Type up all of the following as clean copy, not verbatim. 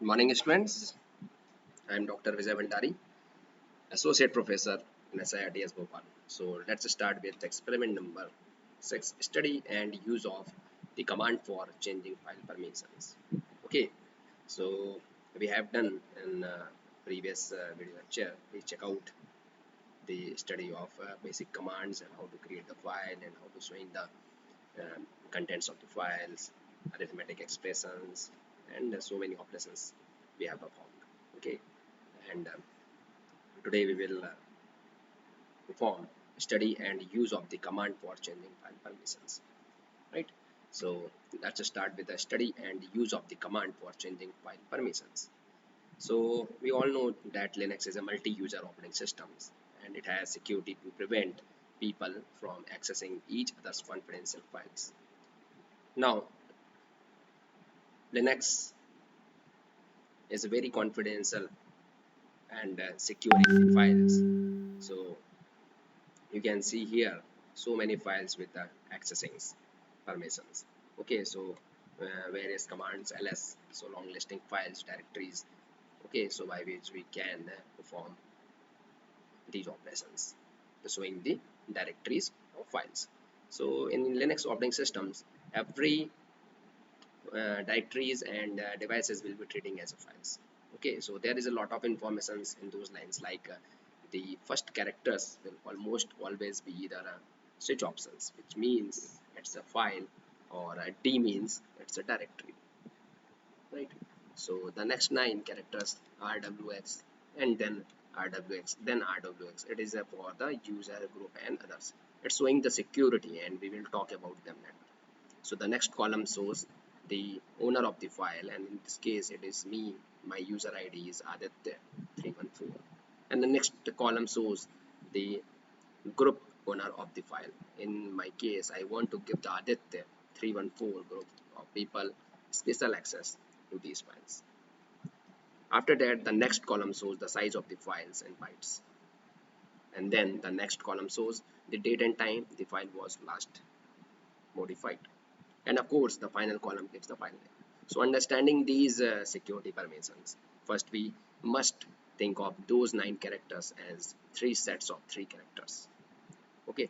Good morning, students. I am Dr. Vijay Bhandari, Associate Professor in SIRTS Bhopal. So let's start with experiment number 6, study and use of the command for changing file permissions. Okay, so we have done in previous video lecture, we check out the study of basic commands and how to create the file and how to show in the contents of the files, arithmetic expressions, and so many operations we have performed. Okay, and today we will perform study and use of the command for changing file permissions. Right. So let's start with the study and use of the command for changing file permissions. So we all know that Linux is a multi-user operating system and it has security to prevent people from accessing each other's confidential files. Now, Linux is very confidential and securing files. So you can see here so many files with the accessing permissions. Okay, so various commands ls, so long listing files, directories. Okay, so by which we can perform these operations, showing the directories of files. So in Linux operating systems, every directories and devices will be treating as a files. Okay, so there is a lot of informations in those lines, like the first characters will almost always be either a switch options, which means it's a file, or a D means it's a directory, right? So the next 9 characters RWX, and then RWX, then RWX. It is for the user group and others. It's showing the security, and we will talk about them later. So the next column shows the owner of the file, and in this case it is me. My user ID is Aditya314, and the next column shows the group owner of the file. In my case, I want to give the Aditya314 group of people special access to these files. After that, the next column shows the size of the files in bytes, and then the next column shows the date and time the file was last modified, and of course the final column gives the file name. So understanding these security permissions, first we must think of those 9 characters as 3 sets of 3 characters. Okay,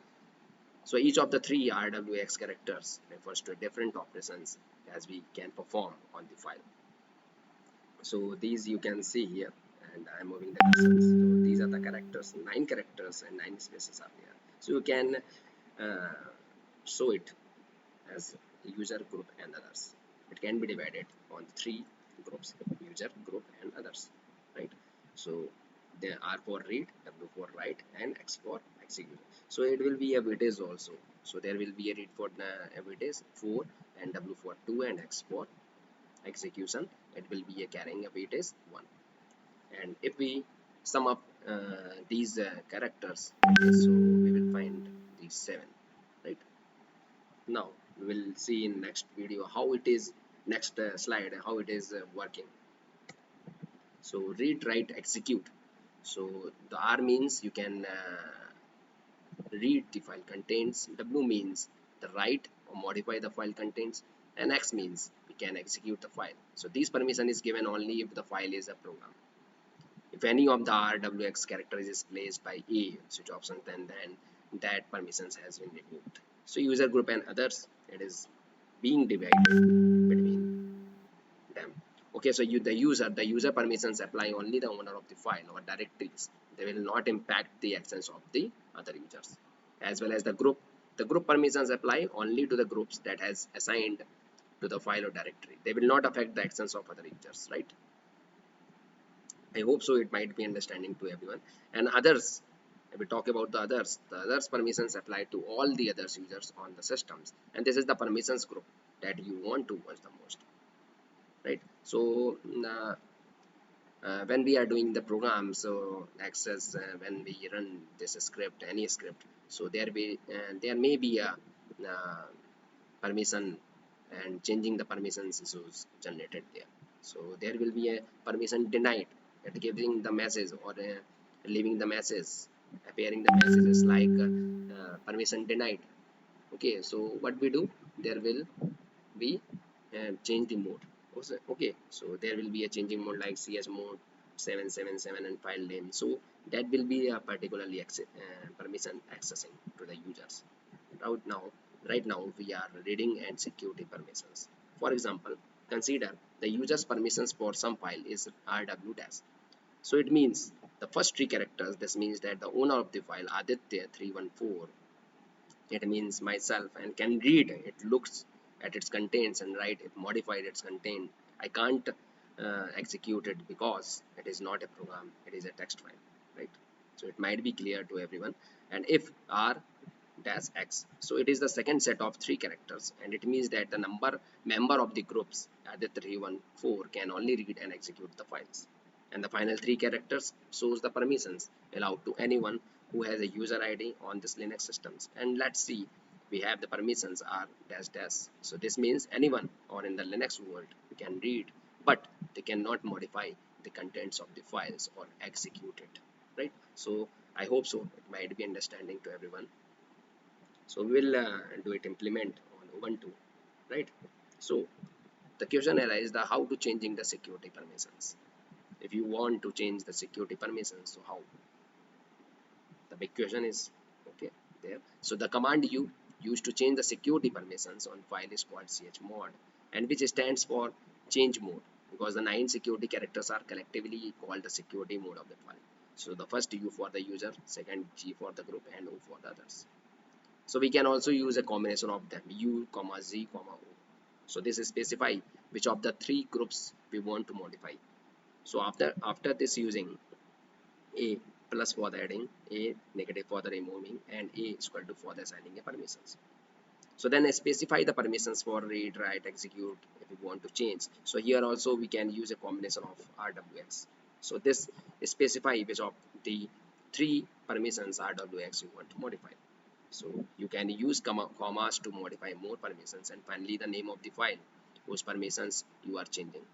so each of the 3 RWX characters refers to different operations as we can perform on the file. So these you can see here, and I'm moving the cursors. So these are the characters, 9 characters and 9 spaces are there. So you can show it as user, group, and others. It can be divided on 3 groups: user, group, and others, right? So there R for read, W for write, and X for execute. So it will be a weightage also. So there will be a read for a weightage 4, and W for 2, and X for execution. It will be a carrying a weightage 1. And if we sum up these characters, okay, so we will find these 7, right? Now we will see in next video how it is, next slide, how it is working. So read, write, execute. So the R means you can read the file contents, W means the write or modify the file contents, and X means we can execute the file. So this permission is given only if the file is a program. If any of the RWX characters is placed by A switch option, then that permissions has been removed. So user, group, and others, it is being divided between them. Okay, so the user permissions apply only the owner of the file or directories. They will not impact the access of the other users. As well as the group permissions apply only to the groups that has assigned to the file or directory. They will not affect the access of other users, right? I hope so. It might be understanding to everyone. And others, if we talk about the others permissions apply to all the others users on the systems, and this is the permissions group that you want to watch the most, right? So when we are doing the program, so access when we run this script, any script, so there may be a permission, and changing the permissions is generated there. So there will be a permission denied, at giving the message or leaving the message, appearing the messages like permission denied. Okay, so what we do, there will be change the mode. Okay, so there will be a changing mode like ch mode 777 and file name. So that will be a particularly permission accessing to the users. Right now, right now we are reading and security permissions. For example, consider the user's permissions for some file is rw dash. So it means the first three characters. This means that the owner of the file Aditya 314, it means myself, and can read it, looks at its contents and write if modified its content. I can't execute it because it is not a program, it is a text file, right? So it might be clear to everyone. And if r dash x, so it is the second set of three characters, and it means that the member of the groups at the 314 can only read and execute the files. And the final three characters shows the permissions allowed to anyone who has a user ID on this Linux systems. And let's see, we have the permissions are dash dash. So this means anyone or in the Linux world can read, but they cannot modify the contents of the files or execute it, right? So I hope so it might be understanding to everyone. So we will do it implement on Ubuntu, right? So the question arises the how to changing the security permissions. If you want to change the security permissions, so how? The big question is, okay, there. So the command you use to change the security permissions on file is called chmod, and which stands for change mode, because the 9 security characters are collectively called the security mode of the file. So the first U for the user, second G for the group, and O for the others. So we can also use a combination of them, U comma Z comma O. So this is specify which of the three groups we want to modify. So after this, using a plus for the adding, a negative for the removing, and a is equal to for the assigning a permissions. So then I specify the permissions for read, write, execute if we want to change. So here also we can use a combination of rwx. So this specify which of the three permissions rwx you want to modify. So you can use commas to modify more permissions, and finally the name of the file whose permissions you are changing.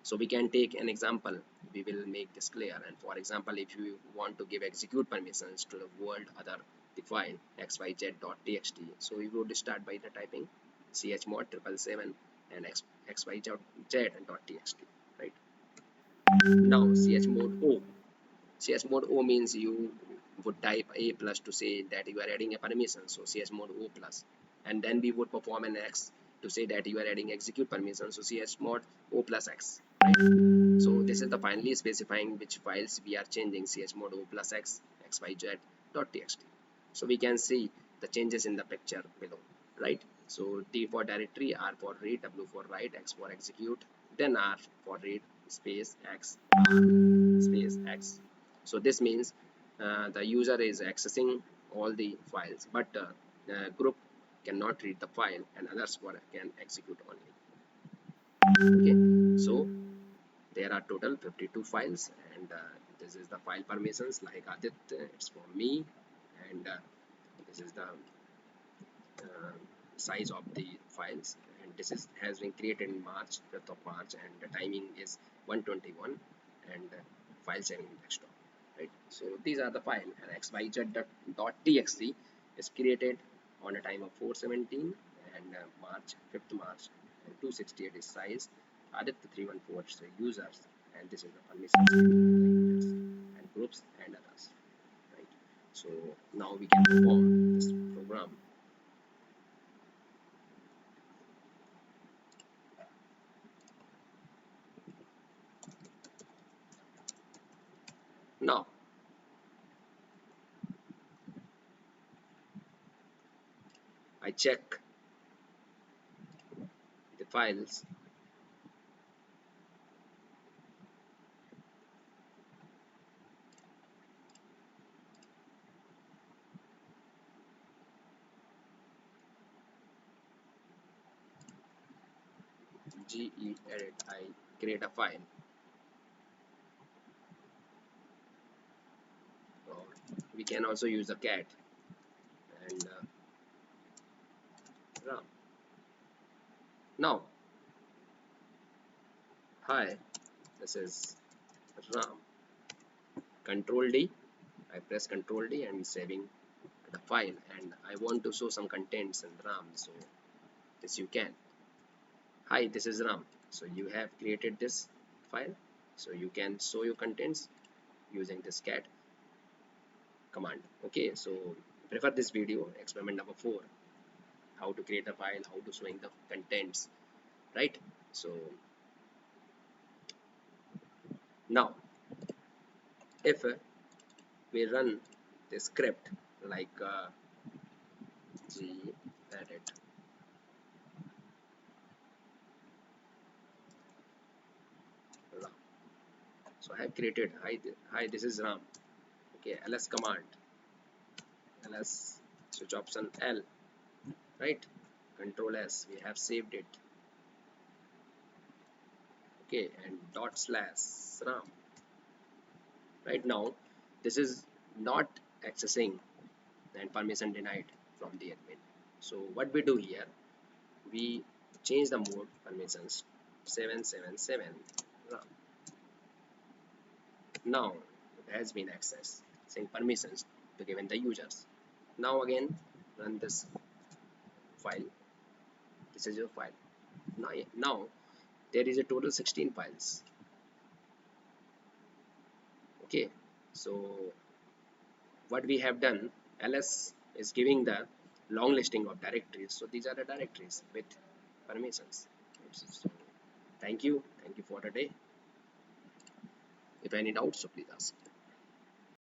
So we can take an example, we will make this clear. And for example, if you want to give execute permissions to the world other the file xyz.txt, so we would start by the typing chmod 777 and xyz.txt, right? Now chmod o. Chmod O means you would type a plus to say that you are adding a permission, so chmod O plus, and then we would perform an x to say that you are adding execute permission, so chmod O plus x, right? So this is the finally specifying which files we are changing chmod O plus x xyz.txt. So we can see the changes in the picture below, right? So D for directory, R for read, W for write, X for execute, then R for read space X, R space X. So this means the user is accessing all the files, but the group cannot read the file, and others can execute only. Okay, so there are total 52 files, and this is the file permissions like Aditya, it's for me, and this is the size of the files, and this is has been created in March 5th of March, and the timing is 121, and file saving desktop, right? So these are the file, and xyz.txt is created on a time of 417 and March 5th March, and 268 is size, Aditya 314 is the users, and this is the permissions the users and groups and others, right? So now we can perform this program. Now I check the files, gedit, I create a file, or we can also use a cat and ram. Now, hi, this is ram. Control D, I press Control D and saving the file, and I want to show some contents in ram, so this you can. Hi, this is ram. So you have created this file, so you can show your contents using this cat command. Okay, so prefer this video experiment number 4, how to create a file, how to showing the contents, right? So now if we run the script like gedit, so I have created, hi, this is Ram. Okay, ls command, ls switch option L, right? Control S, we have saved it. Okay, and dot slash Ram. Right now this is not accessing and permission denied from the admin. So what we do here, we change the mode permissions 777 Ram. Now it has been accessed, saying permissions to given the users. Now again run this file. This is your file. Now there is a total 16 files. Okay, so what we have done, ls is giving the long listing of directories, so these are the directories with permissions. So thank you for the day. If any doubts, so please ask.